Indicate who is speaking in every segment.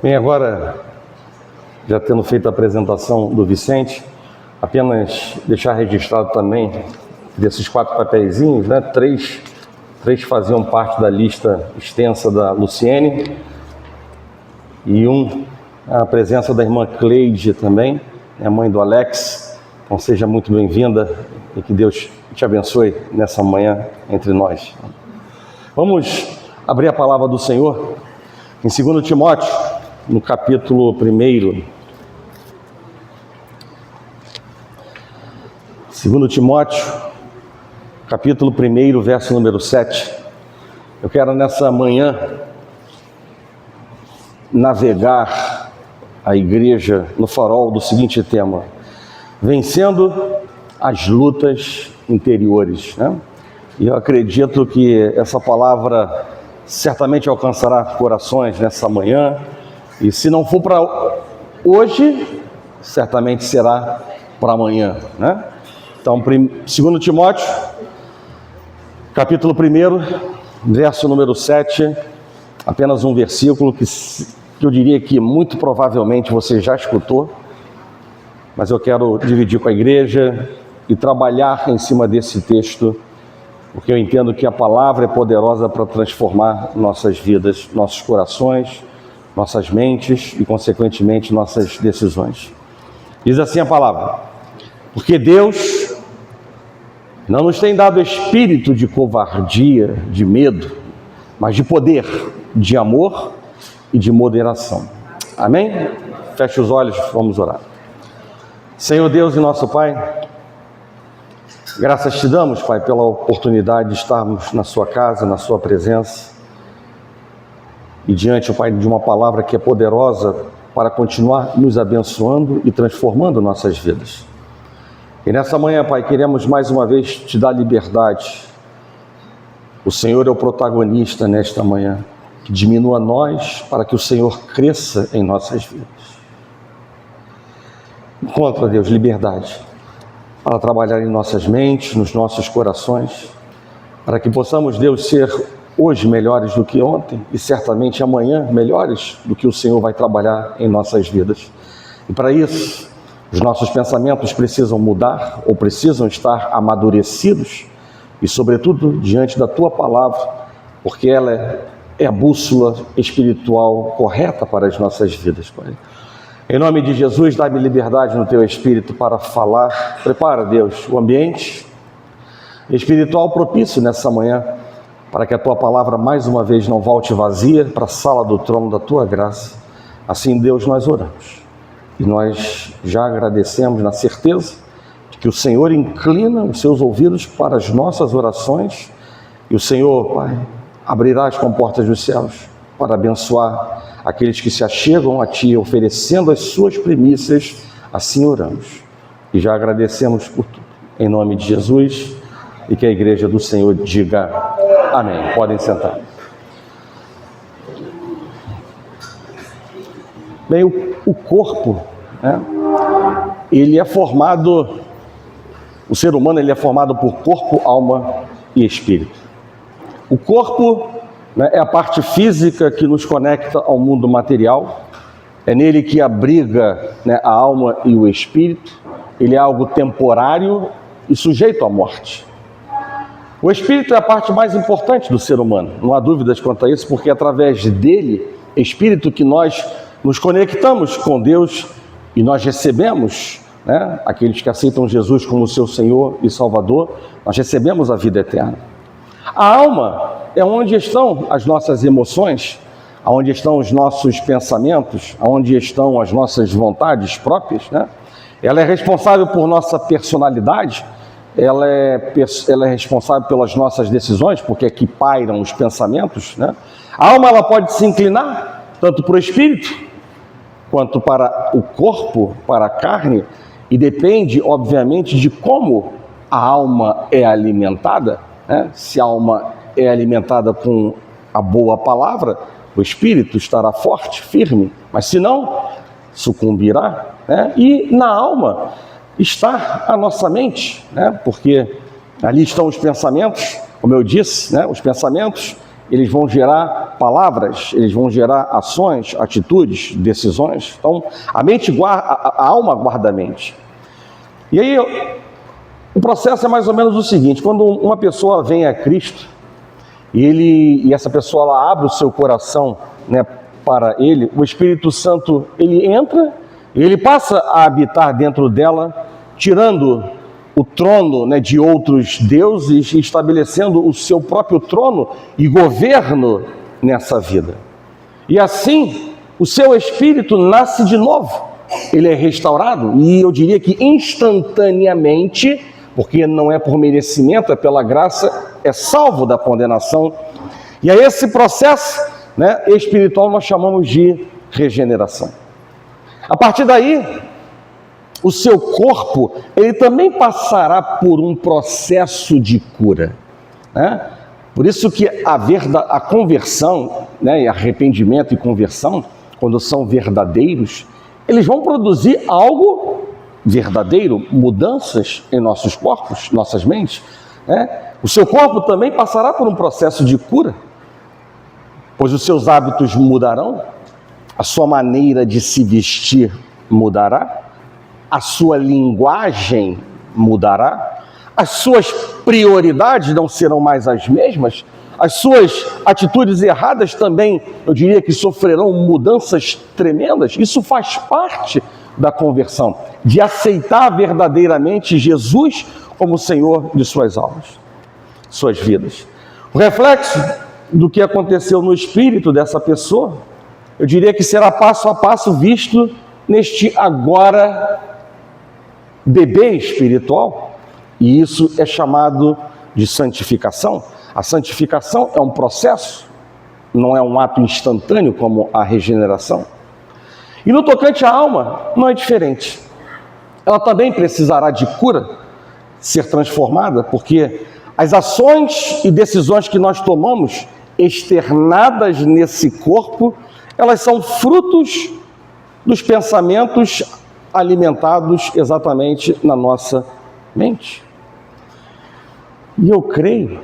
Speaker 1: Bem, agora, já tendo feito a apresentação do Vicente, apenas deixar registrado também desses 4 papeizinhos, né? Três faziam parte da lista extensa da Luciene e a presença da irmã Cleide também, a mãe do Alex. Então seja muito bem-vinda e que Deus te abençoe nessa manhã entre nós. Vamos abrir a palavra do Senhor em 2 Timóteo, no capítulo 1. 2 Timóteo, capítulo 1, verso número 7. Eu quero nessa manhã navegar a igreja no farol do seguinte tema: vencendo as lutas interiores, né? E eu acredito que essa palavra certamente alcançará corações nessa manhã, e se não for para hoje, certamente será para amanhã, né? Então, 2 Timóteo, capítulo 1, verso número 7, apenas um versículo que eu diria que muito provavelmente você já escutou, mas eu quero dividir com a igreja e trabalhar em cima desse texto, porque eu entendo que a palavra é poderosa para transformar nossas vidas, nossos corações, nossas mentes e, consequentemente, nossas decisões. Diz assim a palavra: porque Deus não nos tem dado espírito de covardia, de medo, mas de poder, de amor e de moderação. Amém? Feche os olhos, vamos orar. Senhor Deus e nosso Pai, graças te damos, Pai, pela oportunidade de estarmos na sua casa, na sua presença, e diante, Pai, de uma palavra que é poderosa para continuar nos abençoando e transformando nossas vidas. E nessa manhã, Pai, queremos mais uma vez te dar liberdade. O Senhor é o protagonista nesta manhã. Que diminua nós para que o Senhor cresça em nossas vidas. Encontra, Deus, liberdade para trabalhar em nossas mentes, nos nossos corações, para que possamos, Deus, ser hoje melhores do que ontem e certamente amanhã melhores do que o Senhor vai trabalhar em nossas vidas. E para isso, os nossos pensamentos precisam mudar ou precisam estar amadurecidos e, sobretudo, diante da Tua palavra, porque ela é a bússola espiritual correta para as nossas vidas, Pai. Em nome de Jesus, dá-me liberdade no Teu Espírito para falar. Prepara, Deus, o ambiente espiritual propício nessa manhã, para que a Tua palavra mais uma vez não volte vazia para a sala do trono da Tua graça. Assim, Deus, nós oramos. E nós já agradecemos na certeza de que o Senhor inclina os seus ouvidos para as nossas orações e o Senhor, Pai, abrirá as comportas dos céus para abençoar aqueles que se achegam a Ti, oferecendo as suas primícias. Assim oramos. E já agradecemos por tudo. Em nome de Jesus, e que a igreja do Senhor diga amém. Podem sentar. Bem, o corpo, né, ele é formado, o ser humano ele é formado por corpo, alma e espírito. O corpo, né, é a parte física que nos conecta ao mundo material, é nele que abriga, né, a alma e o espírito. Ele é algo temporário e sujeito à morte. O espírito é a parte mais importante do ser humano, não há dúvidas quanto a isso, porque é através dele, espírito, que nós nos conectamos com Deus e nós recebemos, né, aqueles que aceitam Jesus como seu Senhor e Salvador, nós recebemos a vida eterna. A alma é onde estão as nossas emoções, onde estão os nossos pensamentos, onde estão as nossas vontades próprias, né? Ela é responsável por nossa personalidade, ela é responsável pelas nossas decisões, porque é que pairam os pensamentos, né? A alma ela pode se inclinar tanto para o espírito quanto para o corpo, para a carne, e depende, obviamente, de como a alma é alimentada, né? Se a alma é alimentada com a boa palavra, o espírito estará forte, firme, mas se não, sucumbirá, né? E na alma está a nossa mente, né? Porque ali estão os pensamentos, como eu disse, né? Os pensamentos eles vão gerar palavras, eles vão gerar ações, atitudes, decisões. Então, a alma guarda a mente. E aí, o processo é mais ou menos o seguinte: quando uma pessoa vem a Cristo, e essa pessoa ela abre o seu coração, né, para Ele, o Espírito Santo, ele entra, e ele passa a habitar dentro dela, tirando o trono, né, de outros deuses, estabelecendo o seu próprio trono e governo nessa vida. E assim, o seu espírito nasce de novo, ele é restaurado, e eu diria que instantaneamente, porque não é por merecimento, é pela graça, é salvo da condenação. E a esse processo, né, espiritual nós chamamos de regeneração. A partir daí, o seu corpo, ele também passará por um processo de cura, né? Por isso que a conversão, né, arrependimento e conversão, quando são verdadeiros, eles vão produzir algo verdadeiro, mudanças em nossos corpos, nossas mentes, né? O seu corpo também passará por um processo de cura, pois os seus hábitos mudarão, a sua maneira de se vestir mudará, a sua linguagem mudará, as suas prioridades não serão mais as mesmas, as suas atitudes erradas também, eu diria que sofrerão mudanças tremendas. Isso faz parte da conversão, de aceitar verdadeiramente Jesus como Senhor de suas almas, suas vidas. O reflexo do que aconteceu no espírito dessa pessoa, eu diria que será passo a passo visto neste agora bebê espiritual, e isso é chamado de santificação. A santificação é um processo, não é um ato instantâneo como a regeneração. E no tocante à alma, não é diferente. Ela também precisará de cura, ser transformada, porque as ações e decisões que nós tomamos, externadas nesse corpo, elas são frutos dos pensamentos alimentados exatamente na nossa mente. E eu creio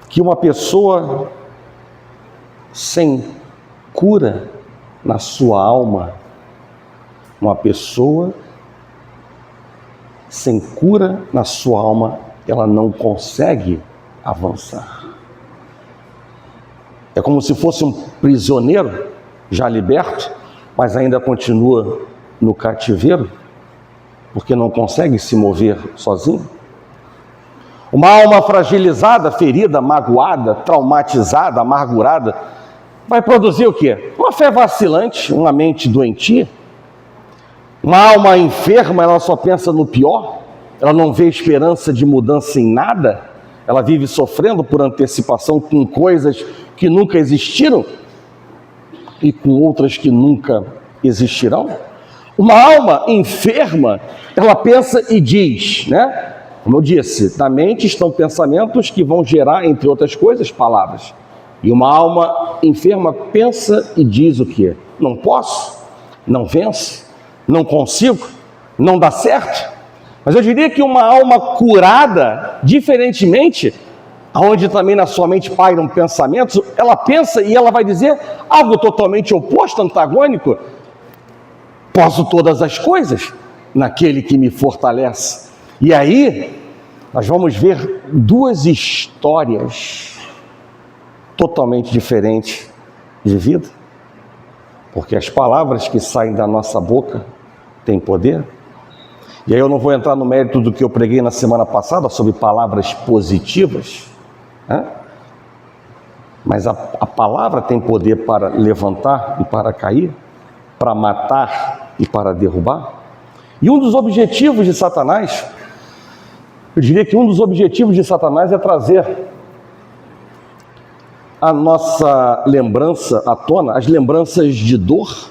Speaker 1: que uma pessoa sem cura na sua alma, uma pessoa sem cura na sua alma, ela não consegue avançar. É como se fosse um prisioneiro já liberto, mas ainda continua no cativeiro, porque não consegue se mover sozinho. Uma alma fragilizada, ferida, magoada, traumatizada, amargurada, vai produzir o quê? Uma fé vacilante, uma mente doentia. Uma alma enferma, ela só pensa no pior, ela não vê esperança de mudança em nada, ela vive sofrendo por antecipação com coisas que nunca existiram e com outras que nunca existirão. Uma alma enferma, ela pensa e diz, né? Como eu disse, na mente estão pensamentos que vão gerar, entre outras coisas, palavras. E uma alma enferma pensa e diz o quê? Não posso, não venço, não consigo, não dá certo. Mas eu diria que uma alma curada, diferentemente, onde também na sua mente pairam pensamentos, ela pensa e ela vai dizer algo totalmente oposto, antagônico. Posso todas as coisas naquele que me fortalece. E aí, nós vamos ver duas histórias totalmente diferentes de vida, porque as palavras que saem da nossa boca têm poder. E aí eu não vou entrar no mérito do que eu preguei na semana passada sobre palavras positivas, né? Mas a palavra tem poder para levantar e para cair, para matar e para derrubar. E um dos objetivos de Satanás, eu diria que um dos objetivos de Satanás é trazer a nossa lembrança à tona, as lembranças de dor,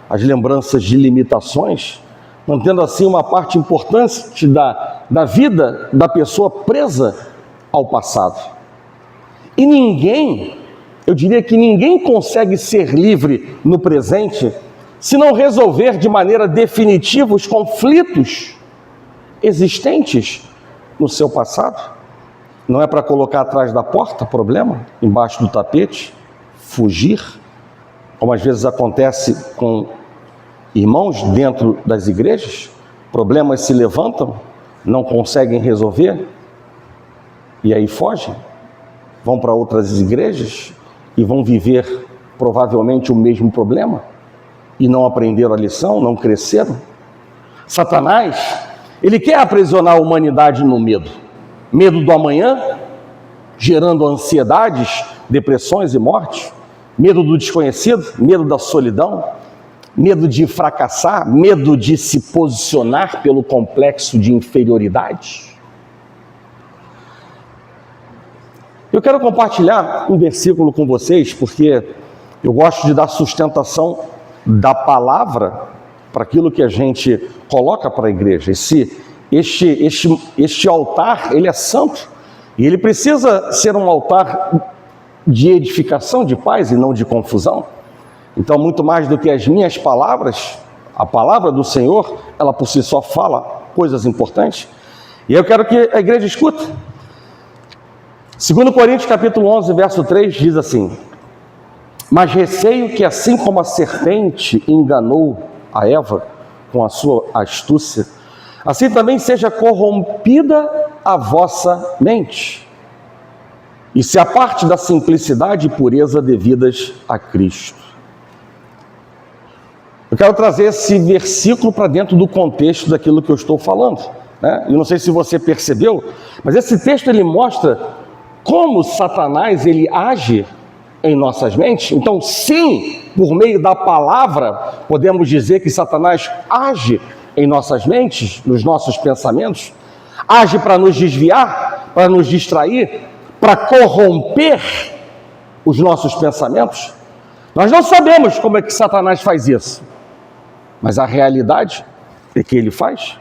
Speaker 1: as lembranças de limitações, mantendo assim uma parte importante da vida da pessoa presa ao passado. E ninguém, eu diria que ninguém consegue ser livre no presente se não resolver de maneira definitiva os conflitos existentes no seu passado. Não é para colocar atrás da porta problema, embaixo do tapete, fugir, como às vezes acontece com irmãos dentro das igrejas. Problemas se levantam, não conseguem resolver, e aí fogem, vão para outras igrejas e vão viver provavelmente o mesmo problema, e não aprenderam a lição, não cresceram. Satanás, ele quer aprisionar a humanidade no medo. Medo do amanhã, gerando ansiedades, depressões e morte. Medo do desconhecido, medo da solidão, medo de fracassar, medo de se posicionar pelo complexo de inferioridade. Eu quero compartilhar um versículo com vocês, porque eu gosto de dar sustentação da palavra para aquilo que a gente coloca para a igreja. Este altar, ele é santo, e ele precisa ser um altar de edificação, de paz e não de confusão. Então, muito mais do que as minhas palavras, a palavra do Senhor, ela por si só fala coisas importantes. E eu quero que a igreja escute. 2 Coríntios capítulo 11, verso 3, diz assim: mas receio que assim como a serpente enganou a Eva com a sua astúcia, assim também seja corrompida a vossa mente, e se aparte da simplicidade e pureza devidas a Cristo. Eu quero trazer esse versículo para dentro do contexto daquilo que eu estou falando, né? Eu não sei se você percebeu, mas esse texto ele mostra como Satanás ele age em nossas mentes. Então, sim, por meio da palavra, podemos dizer que Satanás age em nossas mentes, nos nossos pensamentos, age para nos desviar, para nos distrair, para corromper os nossos pensamentos. Nós não sabemos como é que Satanás faz isso, mas a realidade é que ele faz.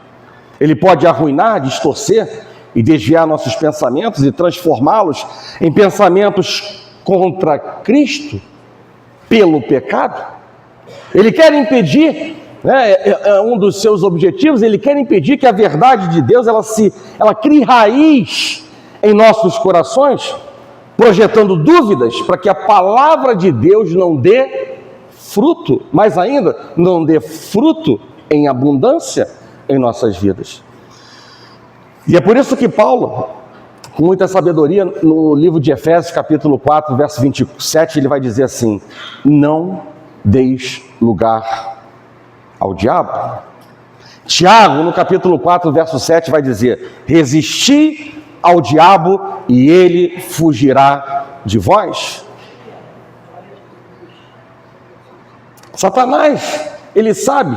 Speaker 1: Ele pode arruinar, distorcer e desviar nossos pensamentos e transformá-los em pensamentos contra Cristo pelo pecado. Ele quer impedir, né, é um dos seus objetivos, ele quer impedir que a verdade de Deus ela crie raiz em nossos corações, projetando dúvidas para que a palavra de Deus não dê fruto, mais ainda, não dê fruto em abundância em nossas vidas. E é por isso que Paulo, com muita sabedoria, no livro de Efésios, capítulo 4, verso 27, ele vai dizer assim: não deis lugar ao diabo. Tiago, no capítulo 4, verso 7, vai dizer: resisti ao diabo e ele fugirá de vós. Satanás, ele sabe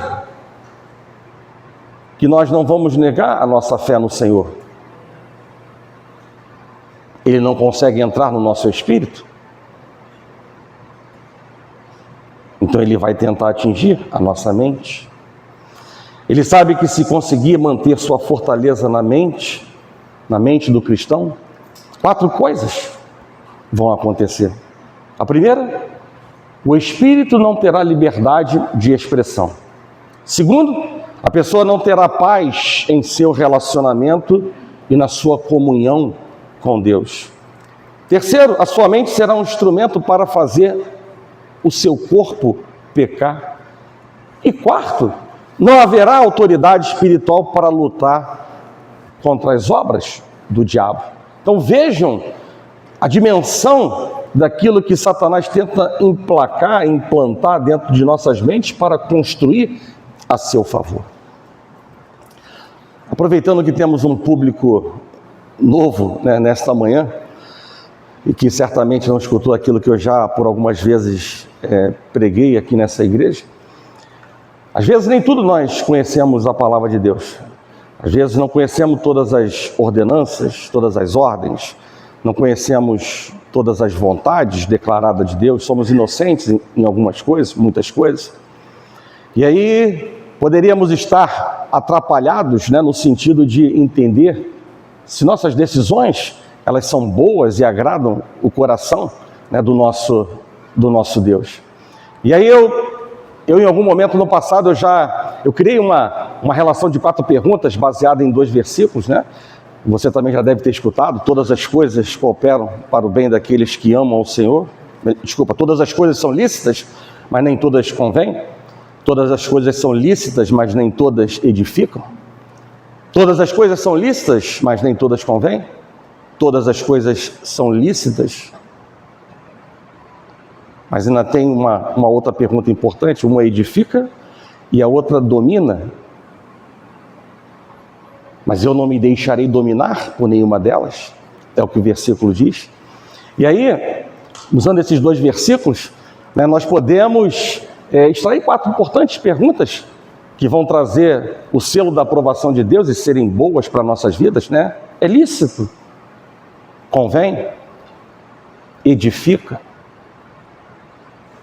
Speaker 1: que nós não vamos negar a nossa fé no Senhor. Ele não consegue entrar no nosso espírito. Então ele vai tentar atingir a nossa mente. Ele sabe que se conseguir manter sua fortaleza na mente do cristão, 4 coisas vão acontecer. A primeira, o espírito não terá liberdade de expressão. Segundo, a pessoa não terá paz em seu relacionamento e na sua comunhão com Deus. Terceiro, a sua mente será um instrumento para fazer o seu corpo pecar. E quarto, não haverá autoridade espiritual para lutar contra as obras do diabo. Então vejam a dimensão daquilo que Satanás tenta emplacar, implantar dentro de nossas mentes para construir a seu favor. Aproveitando que temos um público novo, né, nesta manhã, e que certamente não escutou aquilo que eu já por algumas vezes preguei aqui nessa igreja, às vezes nem tudo nós conhecemos a palavra de Deus. Às vezes não conhecemos todas as ordenanças, todas as ordens, não conhecemos todas as vontades declaradas de Deus, somos inocentes em algumas coisas, muitas coisas. E aí poderíamos estar atrapalhados, né, no sentido de entender se nossas decisões elas são boas e agradam o coração, né, do nosso Deus. E aí eu em algum momento no passado eu criei uma relação de 4 perguntas baseada em 2 versículos, né? você também já deve ter escutado, todas as coisas cooperam para o bem daqueles que amam ao Senhor. Desculpa, todas as coisas são lícitas, mas nem todas convêm. Todas as coisas são lícitas, mas nem todas edificam. Todas as coisas são lícitas, mas nem todas convêm. Todas as coisas são lícitas. Mas ainda tem uma outra pergunta importante. Uma edifica e a outra domina. Mas eu não me deixarei dominar por nenhuma delas. É o que o versículo diz. E aí, usando esses dois versículos, né, nós podemos extrair 4 importantes perguntas que vão trazer o selo da aprovação de Deus e serem boas para nossas vidas, né? É lícito? Convém? Edifica?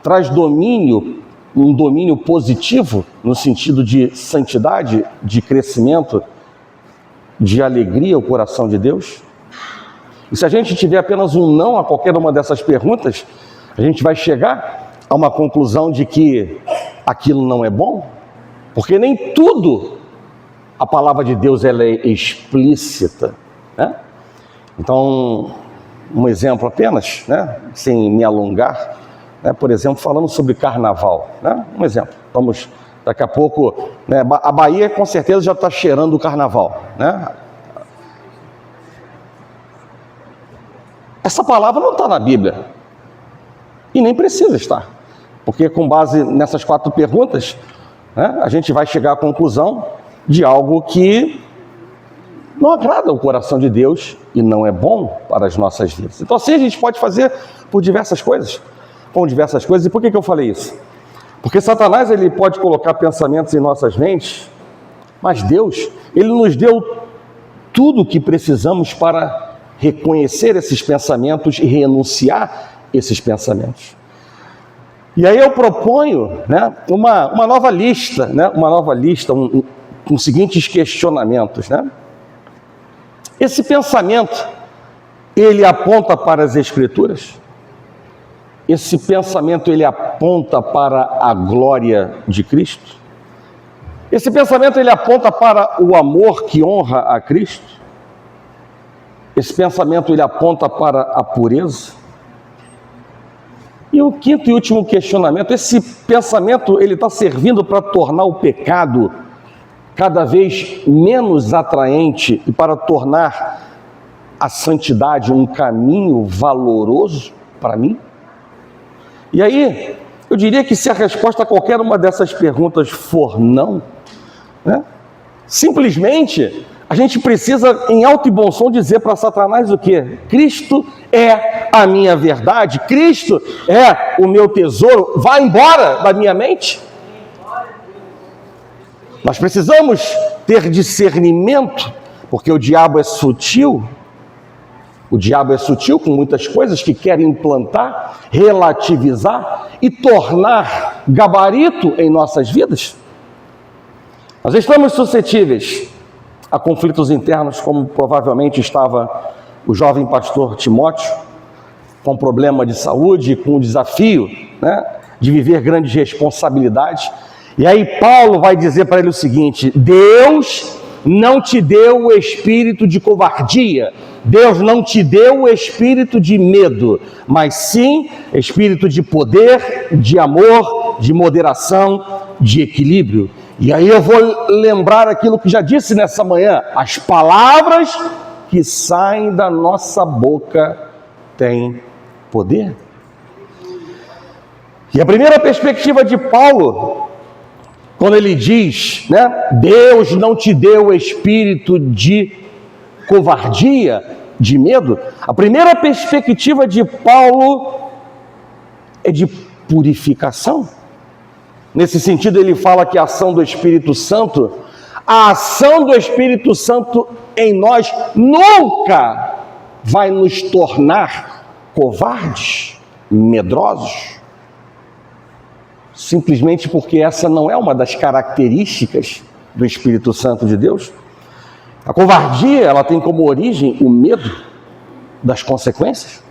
Speaker 1: Traz domínio, um domínio positivo, no sentido de santidade, de crescimento, de alegria ao coração de Deus? E se a gente tiver apenas um não a qualquer uma dessas perguntas, a gente vai chegar a uma conclusão de que aquilo não é bom, porque nem tudo a palavra de Deus ela é explícita, né? Então, um exemplo apenas, né, sem me alongar, né, por exemplo, falando sobre carnaval, né, um exemplo, vamos, daqui a pouco, né, a Bahia com certeza já está cheirando o carnaval, né? Essa palavra não está na Bíblia, e nem precisa estar, porque com base nessas 4 perguntas, né, a gente vai chegar à conclusão de algo que não agrada ao coração de Deus e não é bom para as nossas vidas. Então assim a gente pode fazer por diversas coisas, com diversas coisas. E por que eu falei isso? Porque Satanás ele pode colocar pensamentos em nossas mentes, mas Deus, ele nos deu tudo o que precisamos para reconhecer esses pensamentos e renunciar esses pensamentos. E aí eu proponho, né, uma nova lista, né, com os seguintes questionamentos, né? Esse pensamento, ele aponta para as Escrituras? Esse pensamento, ele aponta para a glória de Cristo? Esse pensamento, ele aponta para o amor que honra a Cristo? Esse pensamento, ele aponta para a pureza? E o 5º e último questionamento, esse pensamento, ele está servindo para tornar o pecado cada vez menos atraente e para tornar a santidade um caminho valoroso para mim? E aí, eu diria que se a resposta a qualquer uma dessas perguntas for não, né, simplesmente a gente precisa, em alto e bom som, dizer para Satanás o quê? Cristo é a minha verdade, Cristo é o meu tesouro, vai embora da minha mente. Nós precisamos ter discernimento, porque o diabo é sutil. O diabo é sutil com muitas coisas que quer implantar, relativizar e tornar gabarito em nossas vidas. Nós estamos suscetíveis a conflitos internos, como provavelmente estava o jovem pastor Timóteo, com problema de saúde, com o desafio, né, de viver grandes responsabilidades. E aí Paulo vai dizer para ele o seguinte: Deus não te deu o espírito de covardia, Deus não te deu o espírito de medo, mas sim espírito de poder, de amor, de moderação, de equilíbrio. E aí eu vou lembrar aquilo que já disse nessa manhã: as palavras que saem da nossa boca têm poder. E a primeira perspectiva de Paulo, quando ele diz, né, Deus não te deu o espírito de covardia, de medo, a primeira perspectiva de Paulo é de purificação. Nesse sentido, ele fala que a ação do Espírito Santo, a ação do Espírito Santo em nós nunca vai nos tornar covardes, medrosos, simplesmente porque essa não é uma das características do Espírito Santo de Deus. A covardia, ela tem como origem o medo das consequências.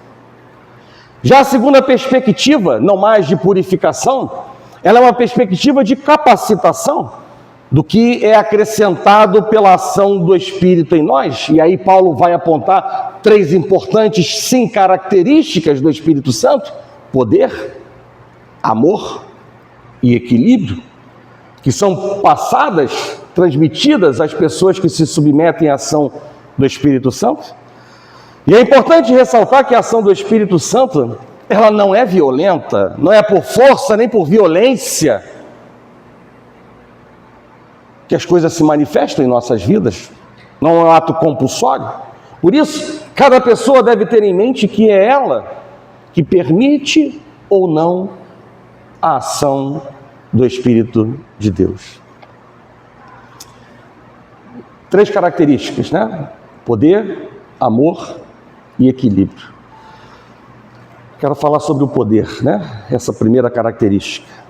Speaker 1: Já a segunda perspectiva, não mais de purificação, ela é uma perspectiva de capacitação. do que é acrescentado pela ação do Espírito em nós. E aí Paulo vai apontar 3 importantes, sim, características do Espírito Santo: poder, amor e equilíbrio, que são passadas, transmitidas às pessoas que se submetem à ação do Espírito Santo. E é importante ressaltar que a ação do Espírito Santo, ela não é violenta, não é por força nem por violência que as coisas se manifestam em nossas vidas, não é um ato compulsório. Por isso, cada pessoa deve ter em mente que é ela que permite ou não a ação do Espírito de Deus. 3 características, né? Poder, amor e equilíbrio. Quero falar sobre o poder, né? Essa primeira característica.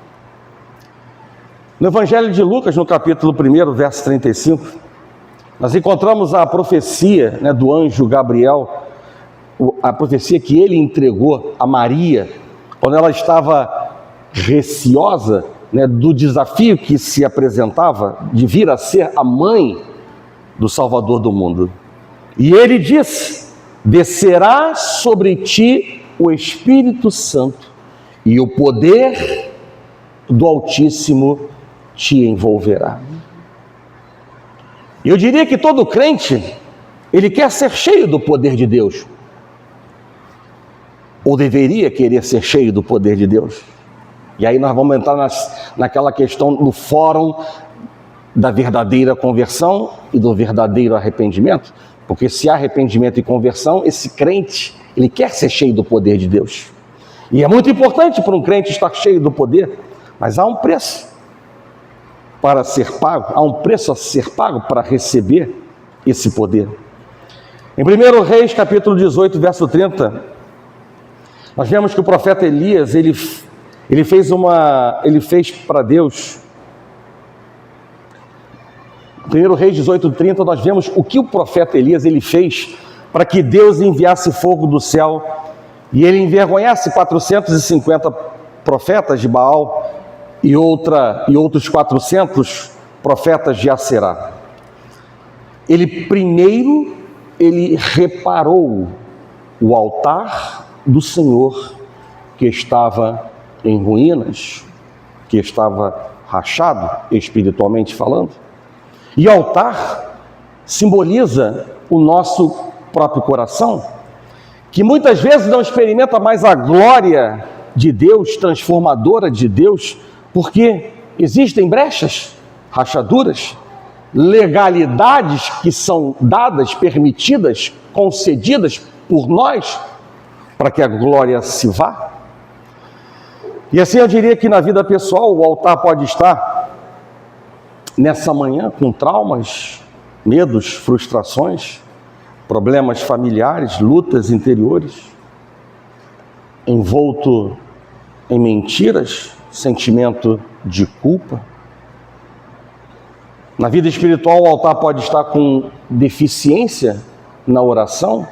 Speaker 1: No Evangelho de Lucas, no capítulo 1, verso 35, nós encontramos a profecia, né, do anjo Gabriel, a profecia que ele entregou a Maria, quando ela estava receosa, né, do desafio que se apresentava de vir a ser a mãe do Salvador do mundo. E ele disse: descerá sobre ti o Espírito Santo, e o poder do Altíssimo te envolverá. Eu diria que todo crente, ele quer ser cheio do poder de Deus, ou deveria querer ser cheio do poder de Deus. E aí nós vamos entrar naquela questão do fórum da verdadeira conversão e do verdadeiro arrependimento, porque se há arrependimento e conversão, esse crente, ele quer ser cheio do poder de Deus. E é muito importante para um crente estar cheio do poder, mas há um preço para ser pago, há um preço a ser pago para receber esse poder. Em 1 Reis, capítulo 18, verso 30, nós vemos que o profeta Elias, ele fez para Deus. 1 Reis 18, 30, nós vemos o que o profeta Elias ele fez para que Deus enviasse fogo do céu e ele envergonhasse 450 profetas de Baal e outros 400 profetas de Aserá. Ele reparou o altar do Senhor que estava em ruínas, que estava rachado, espiritualmente falando. E altar simboliza o nosso próprio coração, que muitas vezes não experimenta mais a glória de Deus, transformadora de Deus, porque existem brechas, rachaduras, legalidades que são dadas, permitidas, concedidas por nós, para que a glória se vá. E assim eu diria que na vida pessoal o altar pode estar nessa manhã com traumas, medos, frustrações, problemas familiares, lutas interiores, envolto em mentiras, sentimento de culpa. Na vida espiritual o altar pode estar com deficiência na oração,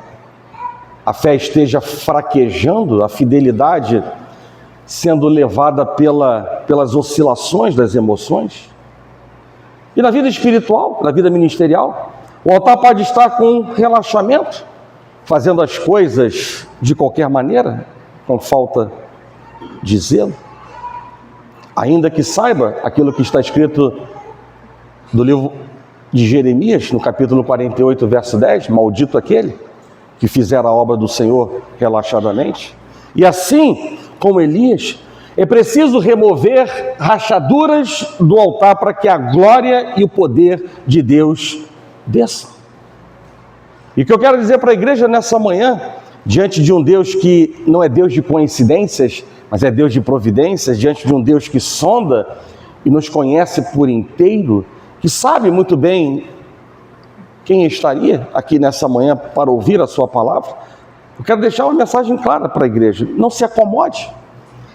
Speaker 1: a fé esteja fraquejando, a fidelidade sendo levada pelas oscilações das emoções. E na vida espiritual, na vida ministerial, o altar pode estar com relaxamento, fazendo as coisas de qualquer maneira, com falta de zelo. Ainda que saiba aquilo que está escrito do livro de Jeremias, no capítulo 48, verso 10, maldito aquele que fizer a obra do Senhor relaxadamente. E assim como Elias, é preciso remover rachaduras do altar para que a glória e o poder de Deus desçam. E o que eu quero dizer para a igreja nessa manhã, diante de um Deus que não é Deus de coincidências, mas é Deus de providências, diante de um Deus que sonda e nos conhece por inteiro, que sabe muito bem quem estaria aqui nessa manhã para ouvir a sua palavra, eu quero deixar uma mensagem clara para a igreja: não se acomode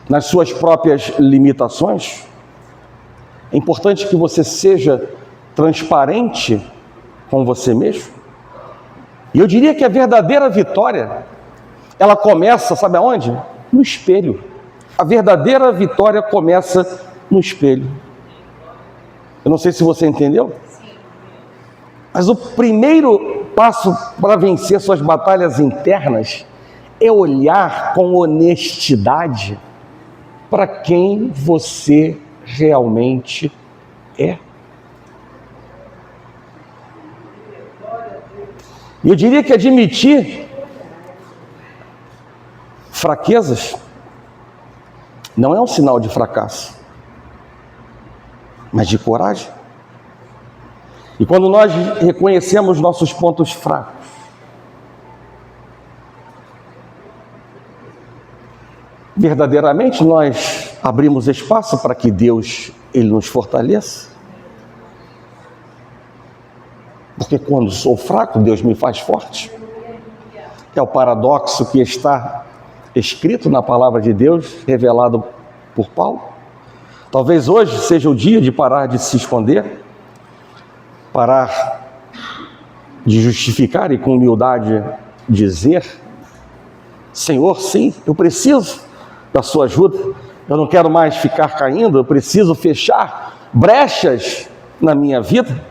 Speaker 1: nas suas próprias limitações. É importante que você seja transparente com você mesmo. E eu diria que a verdadeira vitória, ela começa, sabe aonde? No espelho. A verdadeira vitória começa no espelho. Eu não sei se você entendeu. Mas o primeiro passo para vencer suas batalhas internas é olhar com honestidade para quem você realmente é. Eu diria que admitir fraquezas não é um sinal de fracasso, mas de coragem. E quando nós reconhecemos nossos pontos fracos, verdadeiramente nós abrimos espaço para que Deus, Ele nos fortaleça. Porque quando sou fraco, Deus me faz forte. É o paradoxo que está escrito na palavra de Deus, revelado por Paulo. Talvez hoje seja o dia de parar de se esconder, parar de justificar e com humildade dizer: Senhor, sim, eu preciso da sua ajuda, eu não quero mais ficar caindo, eu preciso fechar brechas na minha vida.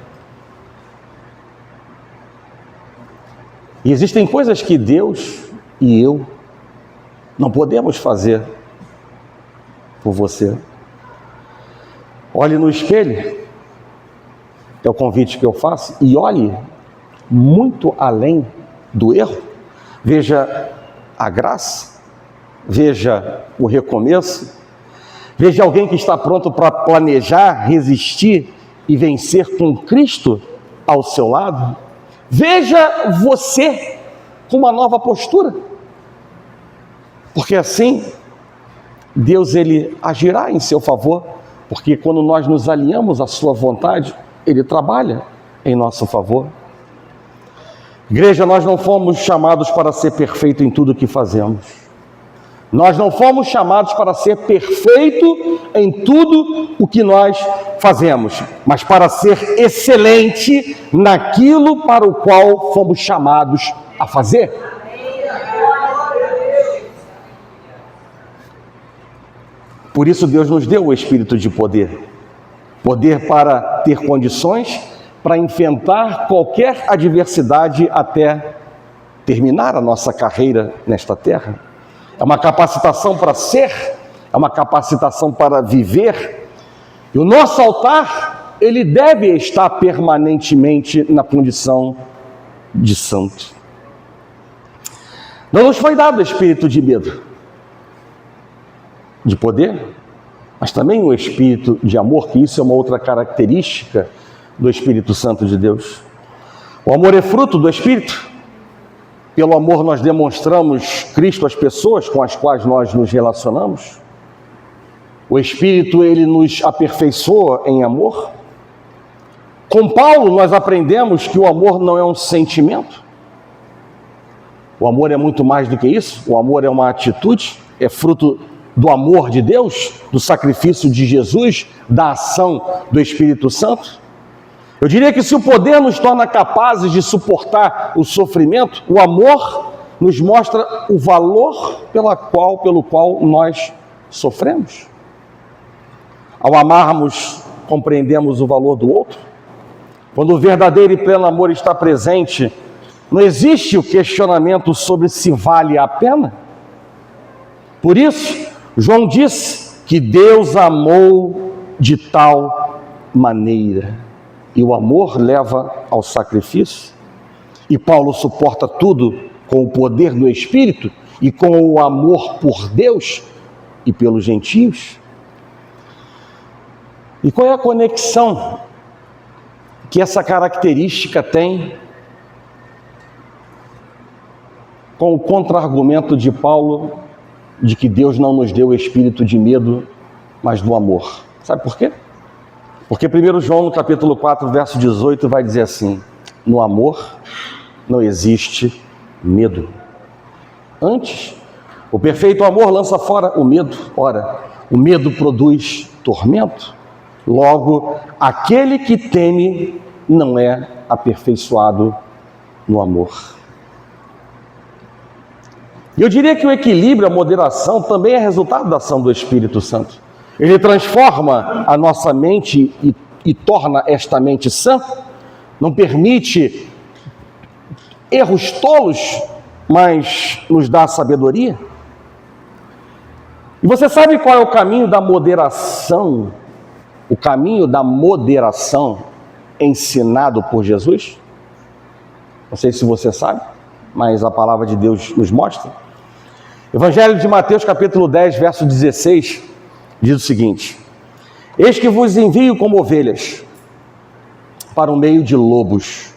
Speaker 1: E existem coisas que Deus e eu não podemos fazer por você. Olhe no espelho, é o convite que eu faço, e olhe muito além do erro. Veja a graça, veja o recomeço, veja alguém que está pronto para planejar, resistir e vencer com Cristo ao seu lado. Veja você com uma nova postura, porque assim Deus, Ele agirá em seu favor, porque quando nós nos alinhamos à sua vontade, Ele trabalha em nosso favor. Igreja, nós não fomos chamados para ser perfeito em tudo o que fazemos. Nós não fomos chamados para ser perfeito em tudo o que nós fazemos, mas para ser excelente naquilo para o qual fomos chamados a fazer. Por isso Deus nos deu o espírito de poder. Poder para ter condições para enfrentar qualquer adversidade até terminar a nossa carreira nesta terra. É uma capacitação para ser, é uma capacitação para viver. E o nosso altar, ele deve estar permanentemente na condição de santo. Não nos foi dado o espírito de medo, de poder, mas também o espírito de amor, que isso é uma outra característica do Espírito Santo de Deus. O amor é fruto do Espírito. Pelo amor nós demonstramos Cristo às pessoas com as quais nós nos relacionamos. O Espírito, ele nos aperfeiçoa em amor. Com Paulo nós aprendemos que o amor não é um sentimento. O amor é muito mais do que isso. O amor é uma atitude, é fruto do amor de Deus, do sacrifício de Jesus, da ação do Espírito Santo. Eu diria que se o poder nos torna capazes de suportar o sofrimento, o amor nos mostra o valor pelo qual nós sofremos. Ao amarmos, compreendemos o valor do outro. Quando o verdadeiro e pleno amor está presente, não existe o questionamento sobre se vale a pena. Por isso, João diz que Deus amou de tal maneira. E o amor leva ao sacrifício. E Paulo suporta tudo com o poder do Espírito e com o amor por Deus e pelos gentios. E qual é a conexão que essa característica tem com o contra-argumento de Paulo de que Deus não nos deu o espírito de medo, mas do amor? Sabe por quê? Porque 1 João, no capítulo 4, verso 18, vai dizer assim: no amor não existe medo. Antes, o perfeito amor lança fora o medo. Ora, o medo produz tormento. Logo, aquele que teme não é aperfeiçoado no amor. E eu diria que o equilíbrio, a moderação, também é resultado da ação do Espírito Santo. Ele transforma a nossa mente e torna esta mente sã, não permite erros tolos, mas nos dá sabedoria. E você sabe qual é o caminho da moderação? O caminho da moderação ensinado por Jesus? Não sei se você sabe, mas a palavra de Deus nos mostra. Evangelho de Mateus, capítulo 10, verso 16, diz o seguinte: eis que vos envio como ovelhas para o meio de lobos.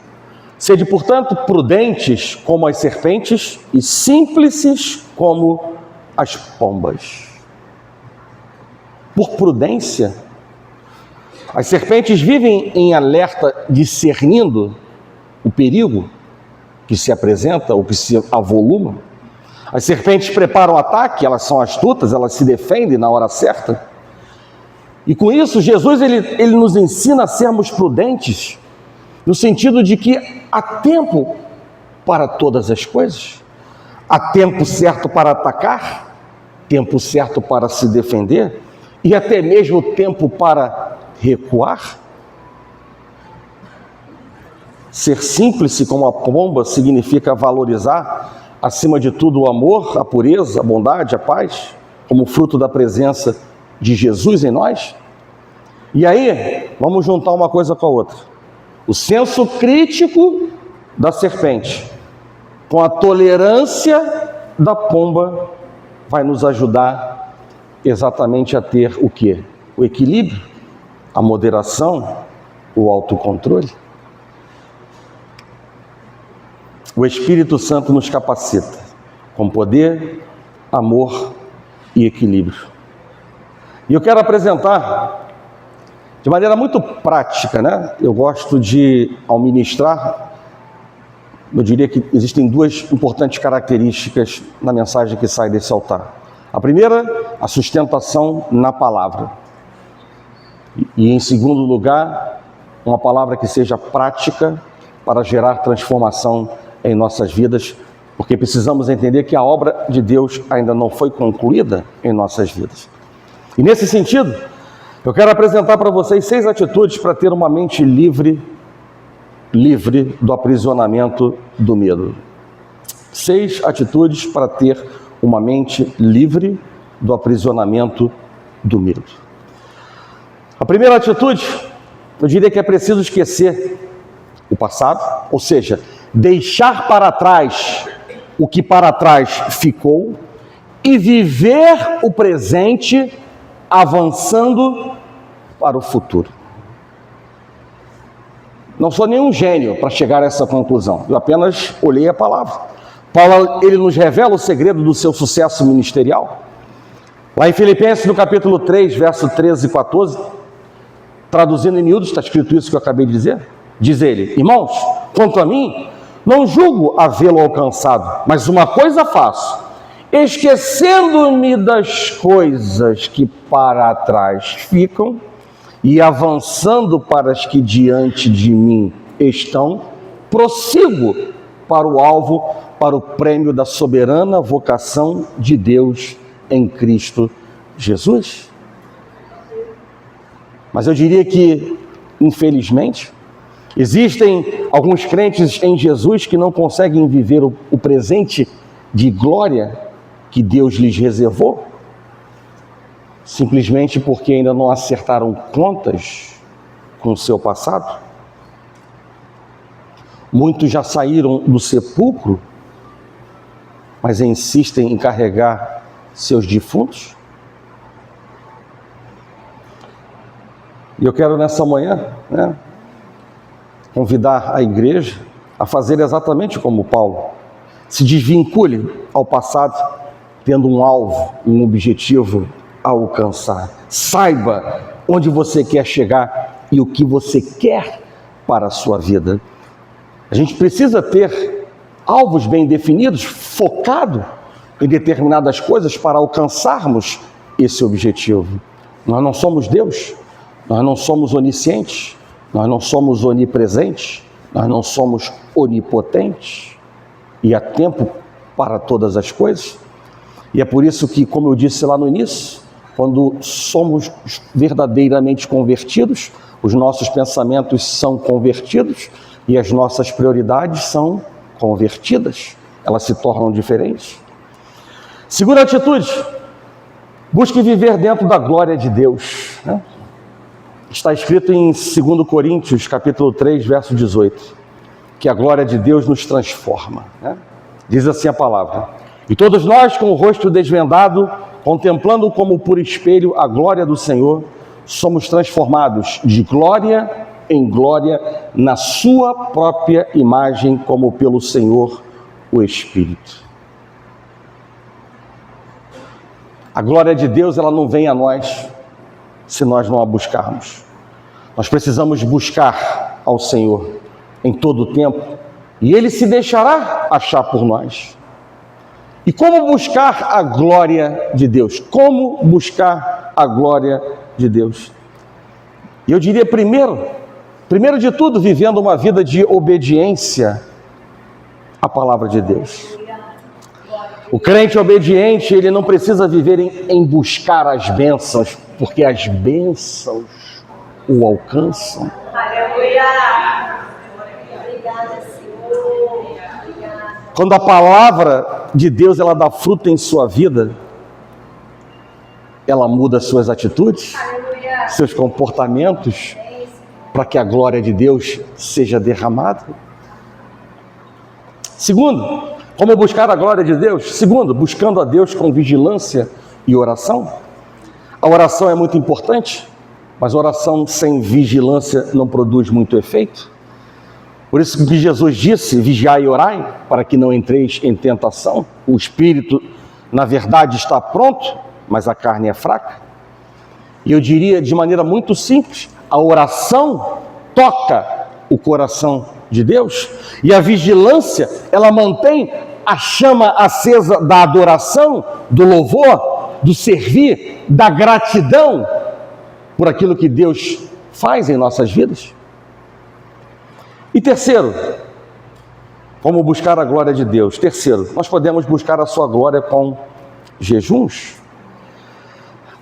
Speaker 1: Sede, portanto, prudentes como as serpentes e simples como as pombas. Por prudência, as serpentes vivem em alerta, discernindo o perigo que se apresenta ou que se avoluma. As serpentes preparam o ataque, elas são astutas, elas se defendem na hora certa. E com isso, Jesus ele nos ensina a sermos prudentes, no sentido de que há tempo para todas as coisas. Há tempo certo para atacar, tempo certo para se defender e até mesmo tempo para recuar. Ser simples como a pomba significa valorizar, acima de tudo, o amor, a pureza, a bondade, a paz, como fruto da presença de Jesus em nós. E aí, vamos juntar uma coisa com a outra. O senso crítico da serpente com a tolerância da pomba vai nos ajudar exatamente a ter o quê? O equilíbrio, a moderação, o autocontrole. O Espírito Santo nos capacita com poder, amor e equilíbrio. E eu quero apresentar de maneira muito prática, né? Eu gosto de, ao ministrar, eu diria que existem duas importantes características na mensagem que sai desse altar. A primeira, a sustentação na palavra. E em segundo lugar, uma palavra que seja prática para gerar transformação em nossas vidas, porque precisamos entender que a obra de Deus ainda não foi concluída em nossas vidas. E nesse sentido, eu quero apresentar para vocês 6 atitudes para ter uma mente livre do aprisionamento do medo. 6 atitudes para ter uma mente livre do aprisionamento do medo. A primeira atitude, eu diria que é preciso esquecer o passado, ou seja, deixar para trás o que para trás ficou e viver o presente avançando para o futuro. Não sou nenhum gênio para chegar a essa conclusão, eu apenas olhei a palavra. Paulo, ele nos revela o segredo do seu sucesso ministerial. Lá em Filipenses, no capítulo 3, verso 13 e 14, traduzindo em miúdos, está escrito isso que eu acabei de dizer. Diz ele: irmãos, quanto a mim, não julgo havê-lo alcançado, mas uma coisa faço, esquecendo-me das coisas que para trás ficam e avançando para as que diante de mim estão, prossigo para o alvo, para o prêmio da soberana vocação de Deus em Cristo Jesus. Mas eu diria que, infelizmente, existem alguns crentes em Jesus que não conseguem viver o presente de glória que Deus lhes reservou, simplesmente porque ainda não acertaram contas com o seu passado. Muitos já saíram do sepulcro, mas insistem em carregar seus defuntos. E eu quero nessa manhã, convidar a igreja a fazer exatamente como Paulo. Se desvincule ao passado, tendo um alvo, um objetivo a alcançar. Saiba onde você quer chegar e o que você quer para a sua vida. A gente precisa ter alvos bem definidos, focado em determinadas coisas para alcançarmos esse objetivo. Nós não somos Deus, nós não somos oniscientes, nós não somos onipresentes, nós não somos onipotentes. E há tempo para todas as coisas. E é por isso que, como eu disse lá no início, Quando somos verdadeiramente convertidos, os nossos pensamentos são convertidos e as nossas prioridades são convertidas. Elas se tornam diferentes. Segunda atitude, busque viver dentro da glória de Deus, né? Está escrito em 2 Coríntios, capítulo 3, verso 18, que a glória de Deus nos transforma, né? Diz assim a palavra: e todos nós, com o rosto desvendado, contemplando como por espelho a glória do Senhor, somos transformados de glória em glória na sua própria imagem, como pelo Senhor, o Espírito. A glória de Deus, ela não vem a nós se nós não a buscarmos. Nós precisamos buscar ao Senhor em todo o tempo, e Ele se deixará achar por nós. E como buscar a glória de Deus? Como buscar a glória de Deus? E eu diria primeiro de tudo, vivendo uma vida de obediência à palavra de Deus. O crente obediente, ele não precisa viver em buscar as bênçãos, porque as bênçãos o alcançam.
Speaker 2: Aleluia! Obrigada, Senhor. Obrigada.
Speaker 1: Quando a palavra de Deus ela dá fruto em sua vida, ela muda suas atitudes,
Speaker 2: Aleluia.
Speaker 1: seus comportamentos, para que a glória de Deus seja derramada. Segundo, como buscar a glória de Deus? Segundo, buscando a Deus com vigilância e oração. A oração é muito importante, mas a oração sem vigilância não produz muito efeito. Por isso que Jesus disse: vigiai e orai, para que não entreis em tentação. O espírito, na verdade, está pronto, mas a carne é fraca. E eu diria de maneira muito simples, a oração toca o coração de Deus, e a vigilância, ela mantém a chama acesa da adoração, do louvor, do servir, da gratidão por aquilo que Deus faz em nossas vidas. E terceiro, como buscar a glória de Deus? Terceiro, nós podemos buscar a sua glória com jejuns,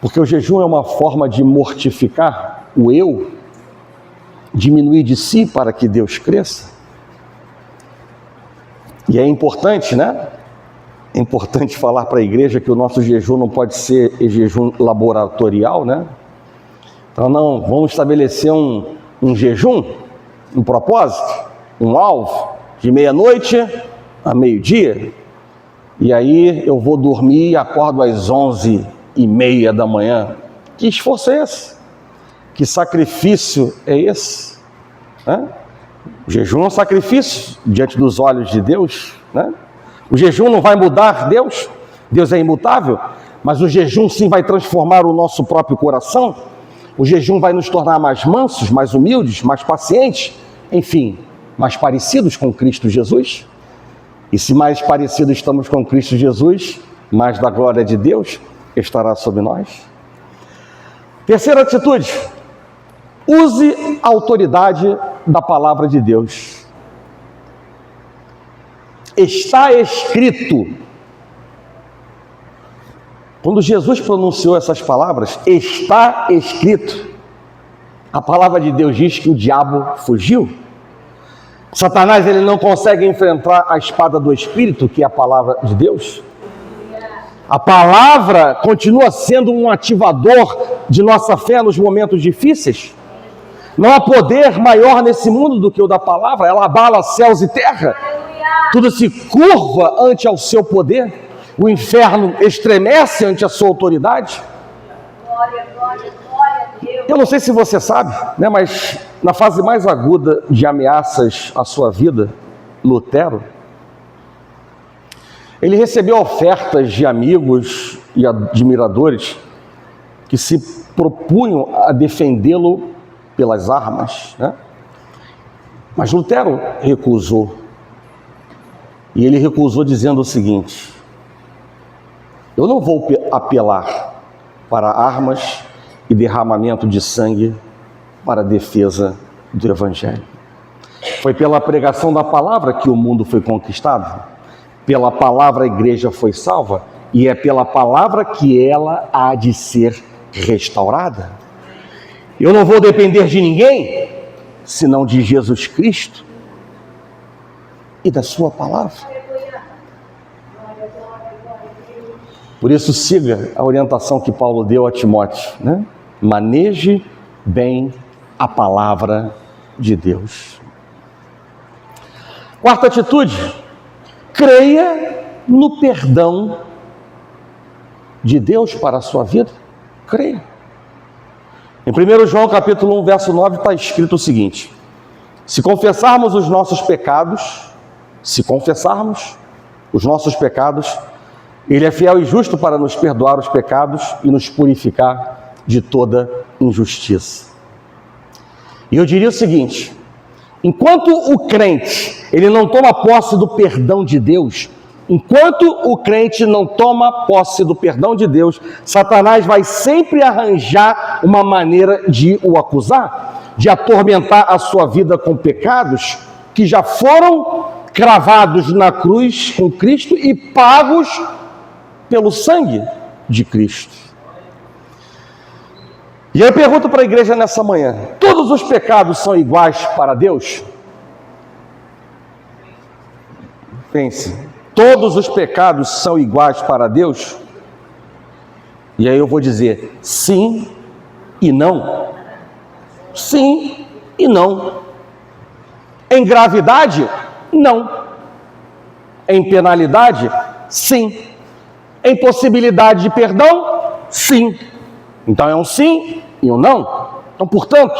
Speaker 1: porque o jejum é uma forma de mortificar o eu, diminuir de si para que Deus cresça. E é importante, né? É importante falar para a igreja que o nosso jejum não pode ser jejum laboratorial, né? Então não, vamos estabelecer um jejum, um propósito, um alvo, de meia-noite a meio-dia, e aí eu vou dormir e acordo às 11h30 da manhã. Que esforço é esse? Que sacrifício é esse? O jejum é um sacrifício diante dos olhos de Deus, né? O jejum não vai mudar Deus, Deus é imutável, mas o jejum sim vai transformar o nosso próprio coração. O jejum vai nos tornar mais mansos, mais humildes, mais pacientes, enfim, mais parecidos com Cristo Jesus. E se mais parecidos estamos com Cristo Jesus, mais da glória de Deus estará sobre nós. Terceira atitude, use a autoridade da palavra de Deus. Está escrito. Quando Jesus pronunciou essas palavras, está escrito, a palavra de Deus diz que o diabo fugiu. Satanás, ele não consegue enfrentar a espada do Espírito, que é a palavra de Deus. A palavra continua sendo um ativador de nossa fé nos momentos difíceis. Não há poder maior nesse mundo do que o da palavra. Ela abala céus e terra. Tudo se curva ante ao seu poder. O inferno estremece ante a sua autoridade.
Speaker 2: Glória, glória, glória a Deus.
Speaker 1: Eu não sei se você sabe, né, mas na fase mais aguda de ameaças à sua vida, Lutero, ele recebeu ofertas de amigos e admiradores que se propunham a defendê-lo pelas armas, né? Mas Lutero recusou. E ele recusou dizendo o seguinte: eu não vou apelar para armas e derramamento de sangue para a defesa do Evangelho. Foi pela pregação da palavra que o mundo foi conquistado. Pela palavra a igreja foi salva. e é pela palavra que ela há de ser restaurada. Eu não vou depender de ninguém, senão de Jesus Cristo e da sua palavra. Por isso, siga a orientação que Paulo deu a Timóteo, né? Maneje bem a palavra de Deus. Quarta atitude: creia no perdão de Deus para a sua vida. Creia. Em 1 João capítulo 1, verso 9, está escrito o seguinte: se confessarmos os nossos pecados, Ele é fiel e justo para nos perdoar os pecados e nos purificar de toda injustiça. E eu diria o seguinte: enquanto o crente ele não toma posse do perdão de Deus, Satanás vai sempre arranjar uma maneira de o acusar, de atormentar a sua vida com pecados que já foram cravados na cruz com Cristo e pagos pelo sangue de Cristo. E eu pergunto para a igreja nessa manhã: todos os pecados são iguais para Deus? Pense, todos os pecados são iguais para Deus? E aí eu vou dizer sim e não. Sim e não. Em gravidade? Não. Em penalidade? Sim. Em possibilidade de perdão? Sim. Então é um sim e um não. Então, portanto,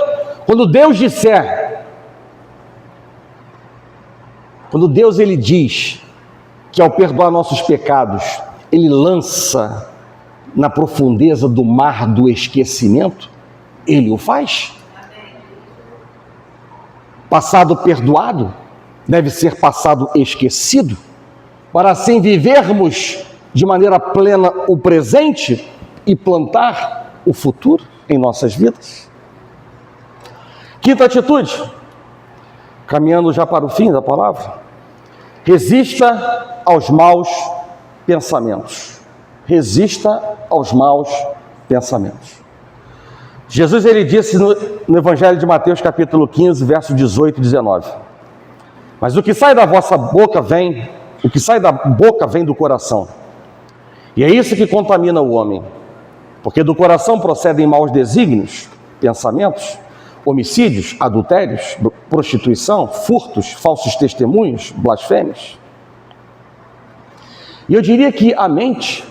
Speaker 1: quando Deus ele diz que ao perdoar nossos pecados, Ele lança na profundeza do mar do esquecimento, Ele o faz. Passado perdoado deve ser passado esquecido, para assim vivermos de maneira plena o presente e plantar o futuro em nossas vidas. Quinta atitude, caminhando já para o fim da palavra: resista aos maus pensamentos. Resista aos maus pensamentos. Jesus ele disse no Evangelho de Mateus capítulo 15, verso 18 e 19: mas o que sai da boca vem do coração, e é isso que contamina o homem, porque do coração procedem maus desígnios, pensamentos, homicídios, adultérios, prostituição, furtos, falsos testemunhos, blasfêmias. E eu diria que a mente,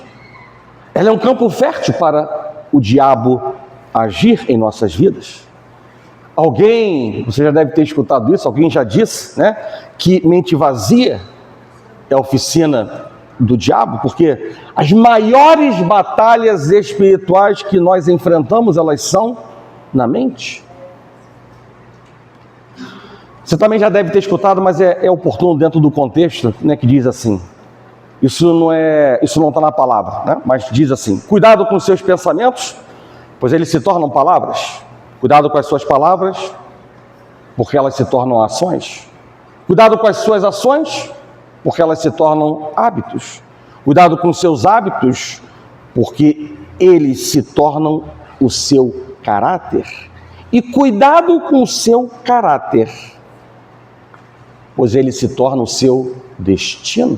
Speaker 1: ela é um campo fértil para o diabo agir em nossas vidas. Você já deve ter escutado isso, alguém já disse, né, que mente vazia é a oficina do diabo, porque as maiores batalhas espirituais que nós enfrentamos, elas são na mente. Você também já deve ter escutado, mas é oportuno dentro do contexto, né, que diz assim, isso não está na palavra, né, mas diz assim: cuidado com os seus pensamentos, pois eles se tornam palavras. Cuidado com as suas palavras, porque elas se tornam ações. Cuidado com as suas ações, porque elas se tornam hábitos. Cuidado com os seus hábitos, porque eles se tornam o seu caráter. E cuidado com o seu caráter, pois ele se torna o seu destino.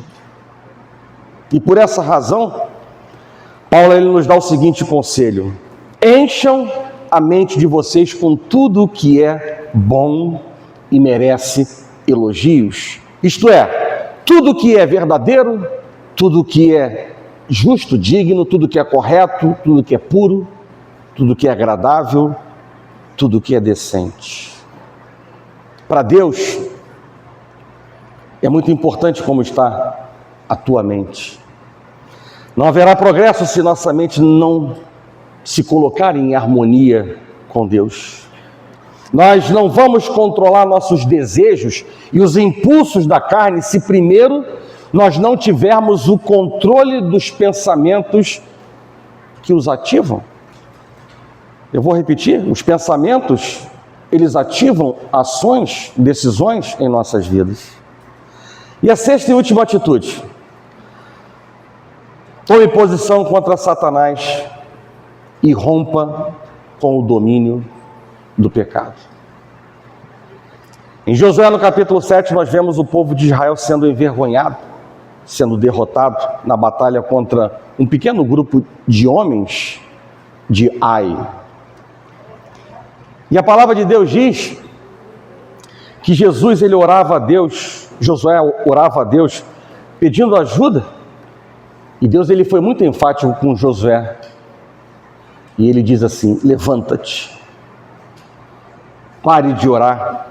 Speaker 1: E por essa razão, Paulo ele nos dá o seguinte conselho: encham a mente de vocês com tudo o que é bom e merece elogios. Isto é, tudo o que é verdadeiro, tudo o que é justo, digno, tudo o que é correto, tudo o que é puro, tudo o que é agradável, tudo o que é decente. Para Deus, é muito importante como está a tua mente. Não haverá progresso se nossa mente não se colocar em harmonia com Deus. Nós não vamos controlar nossos desejos e os impulsos da carne se primeiro nós não tivermos o controle dos pensamentos que os ativam. Eu vou repetir: os pensamentos, eles ativam ações, decisões em nossas vidas. E a sexta e última atitude: tome posição contra Satanás e rompa com o domínio do pecado. Em Josué, no capítulo 7, nós vemos o povo de Israel sendo envergonhado, sendo derrotado na batalha contra um pequeno grupo de homens de Ai. E a palavra de Deus diz que Jesus, ele orava a Deus, Josué orava a Deus pedindo ajuda, e Deus, ele foi muito enfático com Josué, e ele diz assim: levanta-te, pare de orar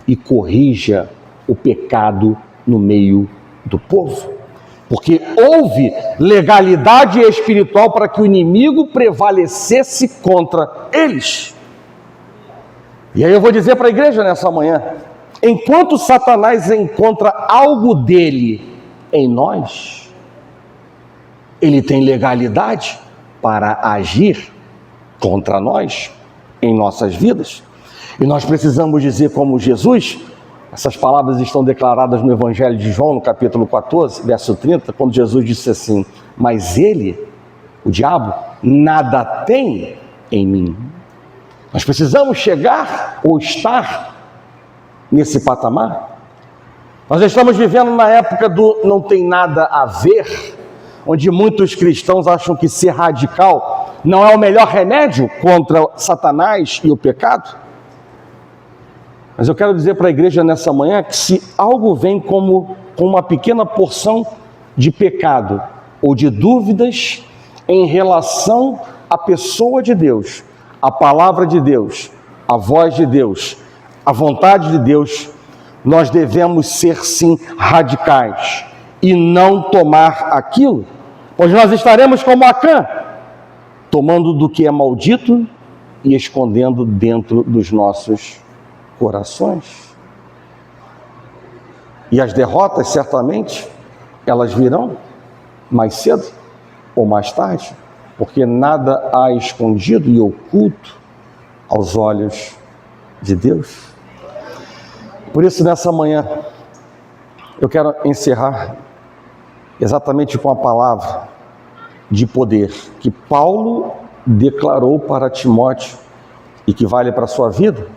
Speaker 1: e corrija o pecado no meio do povo, porque houve legalidade espiritual para que o inimigo prevalecesse contra eles. E aí eu vou dizer para a igreja nessa manhã: enquanto Satanás encontra algo dele em nós, ele tem legalidade para agir contra nós em nossas vidas. E nós precisamos dizer como Jesus, essas palavras estão declaradas no Evangelho de João, no capítulo 14, verso 30, quando Jesus disse assim: mas ele, o diabo, nada tem em mim. Nós precisamos chegar ou estar nesse patamar. Nós estamos vivendo na época do não tem nada a ver, onde muitos cristãos acham que ser radical não é o melhor remédio contra Satanás e o pecado. Mas eu quero dizer para a igreja nessa manhã que se algo vem com uma pequena porção de pecado ou de dúvidas em relação à pessoa de Deus, à palavra de Deus, à voz de Deus, à vontade de Deus, nós devemos ser sim radicais e não tomar aquilo, pois nós estaremos como Acã, tomando do que é maldito e escondendo dentro dos nossos corações. E as derrotas, certamente, elas virão mais cedo ou mais tarde, porque nada há escondido e oculto aos olhos de Deus. Por isso, nessa manhã, eu quero encerrar exatamente com a palavra de poder que Paulo declarou para Timóteo e que vale para a sua vida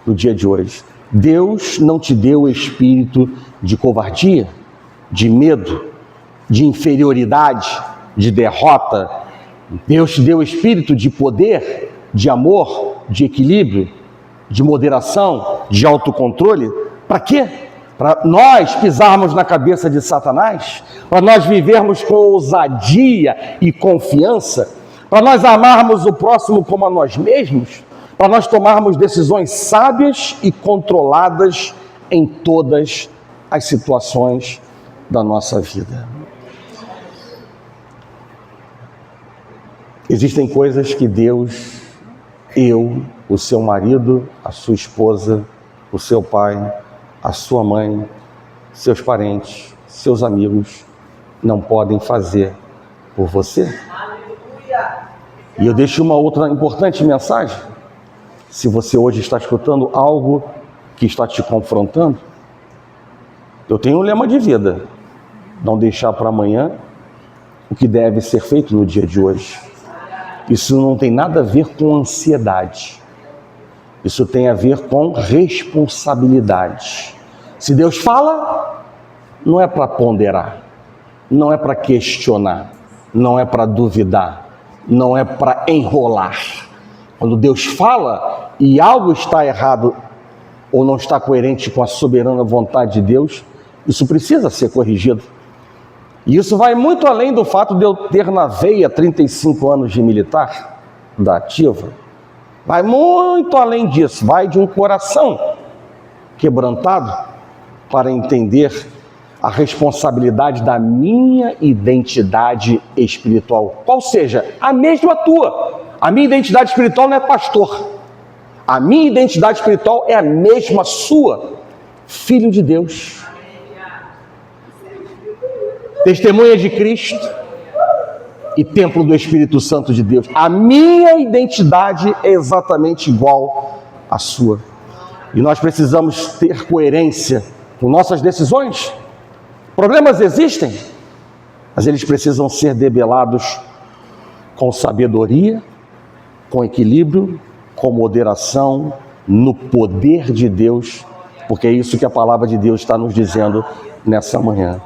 Speaker 1: no dia de hoje. Deus não te deu o espírito de covardia, de medo, de inferioridade, de derrota. Deus te deu o espírito de poder, de amor, de equilíbrio, de moderação, de autocontrole. Para quê? Para nós pisarmos na cabeça de Satanás, para nós vivermos com ousadia e confiança, para nós amarmos o próximo como a nós mesmos, para nós tomarmos decisões sábias e controladas em todas as situações da nossa vida. Existem coisas que Deus, eu, o seu marido, a sua esposa, o seu pai, a sua mãe, seus parentes, seus amigos não podem fazer por você. E eu deixo uma outra importante mensagem. Se você hoje está escutando algo que está te confrontando, eu tenho um lema de vida: não deixar para amanhã o que deve ser feito no dia de hoje. Isso não tem nada a ver com ansiedade. Isso tem a ver com responsabilidade. Se Deus fala, não é para ponderar, não é para questionar, não é para duvidar, não é para enrolar. Quando Deus fala e algo está errado ou não está coerente com a soberana vontade de Deus, isso precisa ser corrigido. E isso vai muito além do fato de eu ter na veia 35 anos de militar da ativa. Vai muito além disso, vai de um coração quebrantado para entender a responsabilidade da minha identidade espiritual. Qual seja, a mesma tua. A minha identidade espiritual não é pastor. A minha identidade espiritual é a mesma sua. Filho de Deus. Testemunha de Cristo e templo do Espírito Santo de Deus. A minha identidade é exatamente igual à sua. E nós precisamos ter coerência com nossas decisões. Problemas existem. mas eles precisam ser debelados com sabedoria, com equilíbrio, com moderação, no poder de Deus, porque é isso que a palavra de Deus está nos dizendo nessa manhã.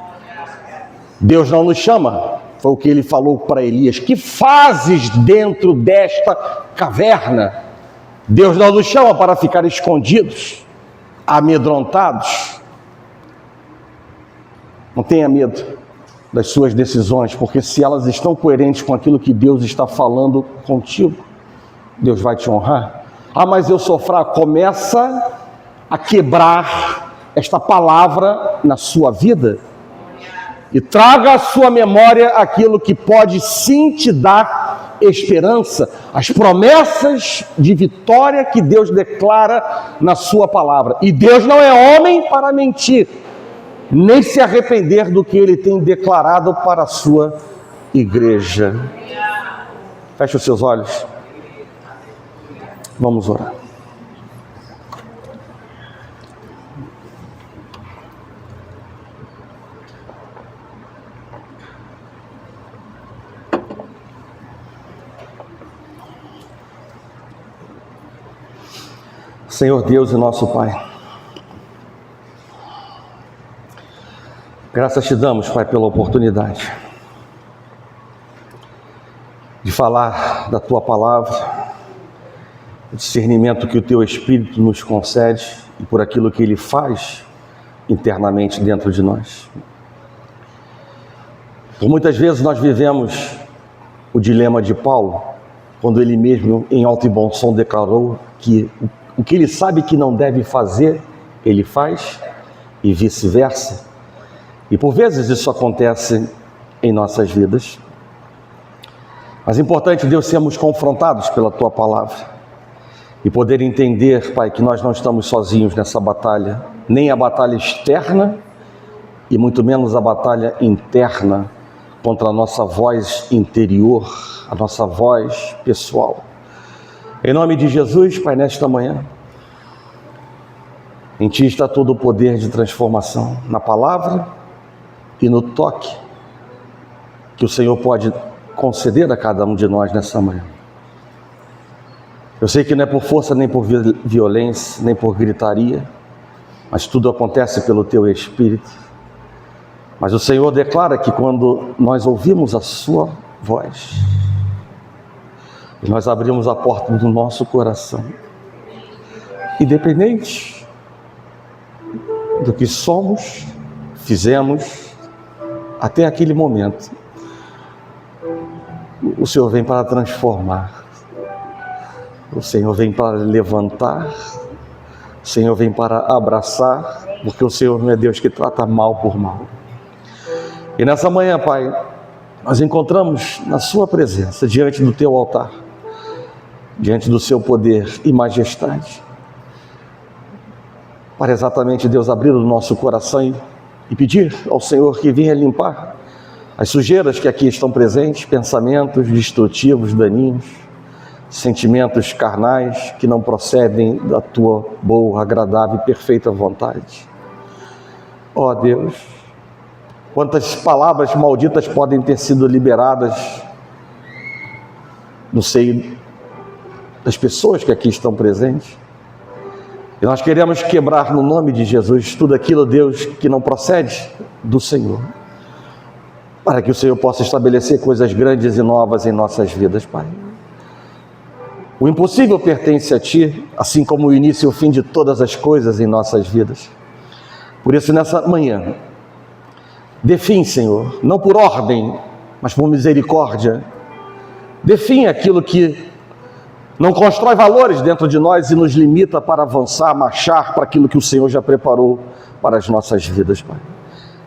Speaker 1: Deus não nos chama, foi o que ele falou para Elias: que fazes dentro desta caverna? Deus não nos chama para ficar escondidos, amedrontados. Não tenha medo das suas decisões, porque se elas estão coerentes com aquilo que Deus está falando contigo, Deus vai te honrar. Ah, mas eu sou fraco. Começa a quebrar esta palavra na sua vida e traga à sua memória aquilo que pode sim te dar esperança, as promessas de vitória que Deus declara na sua palavra. E Deus não é homem para mentir, nem se arrepender do que ele tem declarado para a sua igreja. Feche os seus olhos. Vamos orar. Senhor Deus e nosso Pai, graças te damos, Pai, pela oportunidade de falar da Tua palavra, o discernimento que o Teu Espírito nos concede e por aquilo que Ele faz internamente dentro de nós. Por muitas vezes nós vivemos o dilema de Paulo, quando ele mesmo, em alto e bom som, declarou que o que ele sabe que não deve fazer, ele faz, e vice-versa. E por vezes isso acontece em nossas vidas. Mas é importante, Deus, sermos confrontados pela Tua palavra e poder entender, Pai, que nós não estamos sozinhos nessa batalha, nem a batalha externa e muito menos a batalha interna contra a nossa voz interior, a nossa voz pessoal. Em nome de Jesus, Pai, nesta manhã, em Ti está todo o poder de transformação, na palavra e no toque que o Senhor pode conceder a cada um de nós nessa manhã. Eu sei que não é por força, nem por violência, nem por gritaria, mas tudo acontece pelo Teu Espírito. Mas o Senhor declara que quando nós ouvimos a Sua voz, e nós abrimos a porta do nosso coração, independente do que somos, fizemos, até aquele momento, o Senhor vem para transformar, o Senhor vem para levantar, o Senhor vem para abraçar, porque o Senhor não é Deus que trata mal por mal. E nessa manhã, Pai, nós encontramos na Sua presença, diante do Teu altar, diante do Seu poder e majestade, para exatamente, Deus, abrir o nosso coração e pedir ao Senhor que venha limpar as sujeiras que aqui estão presentes, pensamentos destrutivos, daninhos, sentimentos carnais que não procedem da Tua boa, agradável e perfeita vontade. Ó Deus, quantas palavras malditas podem ter sido liberadas no seio das pessoas que aqui estão presentes. E nós queremos quebrar no nome de Jesus tudo aquilo, Deus, que não procede do Senhor, para que o Senhor possa estabelecer coisas grandes e novas em nossas vidas, Pai. O impossível pertence a Ti, assim como o início e o fim de todas as coisas em nossas vidas. Por isso, nessa manhã, define, Senhor, não por ordem, mas por misericórdia, define aquilo que não constrói valores dentro de nós e nos limita para avançar, marchar para aquilo que o Senhor já preparou para as nossas vidas, Pai.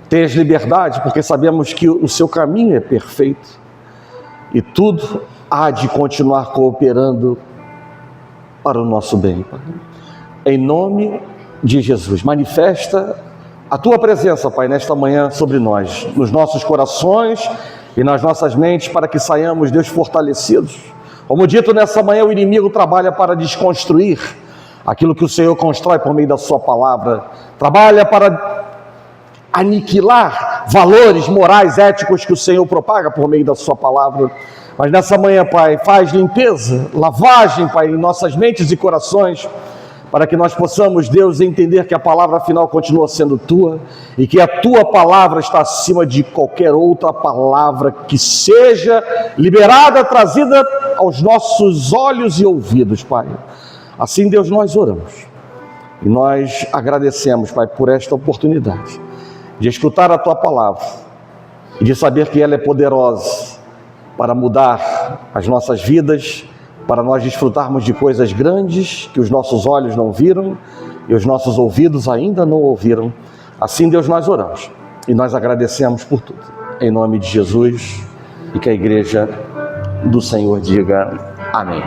Speaker 1: Tenhas liberdade, porque sabemos que o Seu caminho é perfeito e tudo há de continuar cooperando para o nosso bem, Pai. Em nome de Jesus, manifesta a Tua presença, Pai, nesta manhã sobre nós, nos nossos corações e nas nossas mentes, para que saiamos, Deus, fortalecidos. Como dito, nessa manhã o inimigo trabalha para desconstruir aquilo que o Senhor constrói por meio da Sua palavra, trabalha para aniquilar valores morais, éticos que o Senhor propaga por meio da sua palavra. Mas nessa manhã, Pai, faz limpeza, lavagem, Pai, em nossas mentes e corações, para que nós possamos, Deus, entender que a palavra final continua sendo tua e que a tua palavra está acima de qualquer outra palavra que seja liberada, trazida aos nossos olhos e ouvidos, Pai. Assim, Deus, nós oramos e nós agradecemos, Pai, por esta oportunidade de escutar a tua palavra e de saber que ela é poderosa para mudar as nossas vidas, para nós desfrutarmos de coisas grandes que os nossos olhos não viram e os nossos ouvidos ainda não ouviram. Assim, Deus, nós oramos e nós agradecemos por tudo. Em nome de Jesus, e que a igreja do Senhor diga amém.